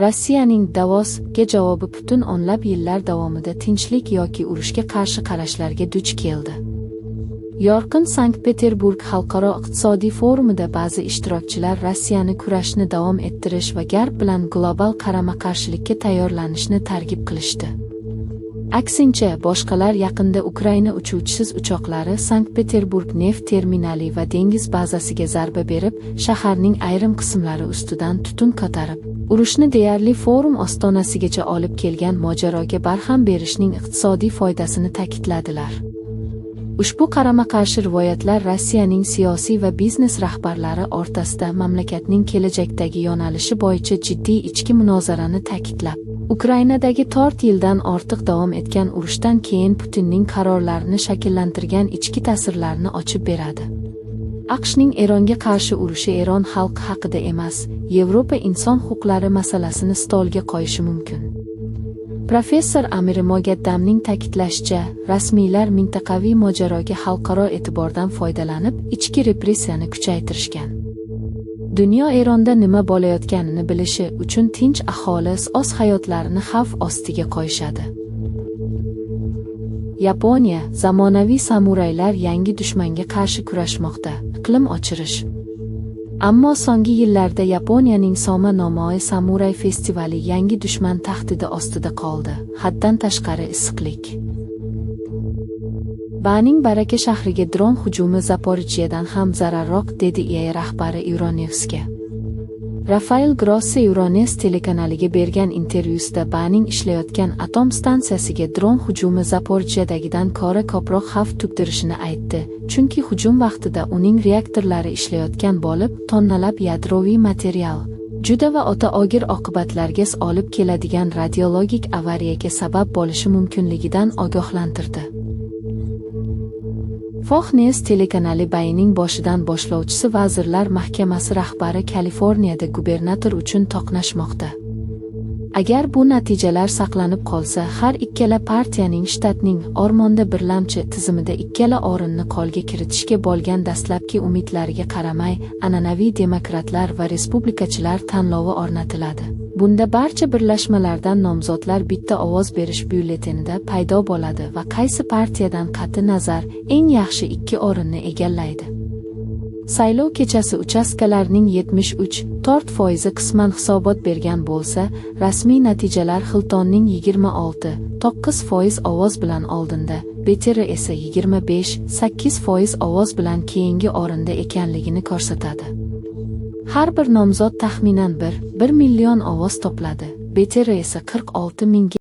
Rossiyaning Davosga javobi butun o'nlab yillar davomida tinchlik yoki urushga qarshi qarashlarga duch keldi. Yorqin Sankt-Peterburg xalqaro iqtisodiy forumida ba'zi ishtirokchilar Rossiyani kurashni davom ettirish va G'arb bilan global qarama-qarshilikka tayyorlanishni targ'ib qilishdi. Aksincha, boshqalar yaqinda Ukraina uchuvchisiz uchoqlari Sankt-Peterburg neft terminali va dengiz bazasiga zarba berib, shaharning ayrim qismlari ustidan tutun ko'tarib, urushni deyarli forum ostonasigacha olib kelgan mojaroga barham berishning iqtisodiy foydasini ta'kidladilar. Ushbu qarama-qarshi rivoyatlar Rossiyaning siyosiy va biznes rahbarlari o'rtasida mamlakatning kelajakdagi yo'nalishi bo'yicha jiddiy ichki munozarani ta'kidlab, Ukrainadagi 4 yildan ortiq davom etgan urushdan keyin Putinning qarorlarini shakllantirgan ichki ta'sirlarni ochib beradi. AQShning Eronga qarshi urushi Eron xalqi haqida emas, Yevropa inson huquqlari masalasini stolga qo'yishi mumkin. Professor Amir Mogaddamning ta'kidlashicha, rasmiylar mintaqaviy mojaroga xalqaro e'tibordan foydalanib, ichki repressiyani kuchaytirishgan. Dunyo Eronda nima bo'layotganini bilishi uchun tinch aholi o'z hayotlarini xavf ostiga qo'yishadi. Yaponiya, zamonaviy samuraylar yangi dushmanga qarshi kurashmoqda. Iqlim ochirish. Ammo so'nggi yillarda Yaponiyaning Soma Nomoi samuray festivali yangi dushman tahdidi ostida qoldi. Haddan tashqari issiqlik. Baning Baraka shahriga dron hujumi Zaporijyedan ham zararroq, dedi EA rahbari Euronews'ga. Rafael Grossi Euronews telekanaliga bergan intervyusida Baning ishlayotgan atom stansiyasiga dron hujumi Zaporijyedagidan ko'ra ko'proq xavf tug'dirishini aytdi, chunki hujum vaqtida uning reaktorlari ishlayotgan bo'lib, tonnalab yadroviy material, juda va o'ta og'ir oqibatlarga olib keladigan radiologik avariyaga sabab bo'lishi mumkinligidan ogohlantirdi. Fox News telekanali Bayning boshidan boshlovchisi Vazirlar Mahkamasi rahbari Kaliforniyada gubernator uchun to'qnashmoqda. Agar bu natijalar saqlanib qolsa, har ikkala partiyaning shtatning o'rmonda birlamchi tizimida ikkala o'rinni qo'lga kiritishga bo'lgan dastlabki umidlariga qaramay, an'anaviy demokratlar va respublikachilar tanlovi o'rnatiladi. Bunda barcha birlashmalardan nomzodlar bitta ovoz berish byulletenida paydo bo'ladi va qaysi partiyadan qat'i nazar eng yaxshi 2 o'rinni egallaydi. Saylov kechasi uchastkalarning 73.4% qisman hisobot bergan bo'lsa, rasmiy natijalar Hiltonning 26.9% ovoz bilan oldinda, Beteri esa 25.8% ovoz bilan keyingi o'rinda ekanligini ko'rsatadi. Har bir nomzod taxminan 1 million ovoz to'pladi, Beteri esa 46 mingga